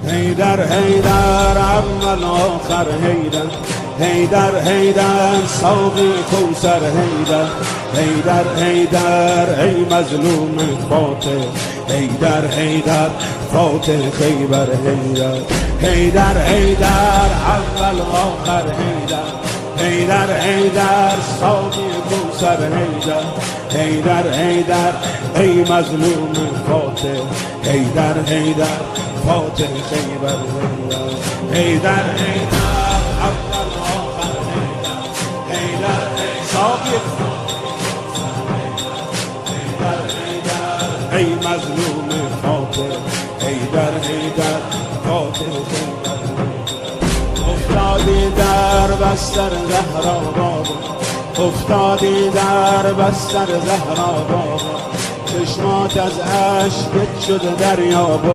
حیدر حیدر اول آخر حیدر، حیدر حیدر ساقی کوثر حیدر، حیدر حیدر ای مظلوم فاتح، حیدر حیدر فاتح خیبر حیدر، حیدر حیدر اول آخر حیدر، حیدر حیدر ساقی کوثر حیدر، حیدر حیدر ای مظلوم فاتح، حیدر حیدر فاتح خیبر حیدر، حیدر حیدر اول آخر حیدر، حیدر ساقی حیدر حیدر ای مظلوم فاتح، حیدر حیدر فاتح خیبر افتادی در بستر زهرا بابا، افتادی در بستر زهرا بابا، چشمات از اشک شده دریا.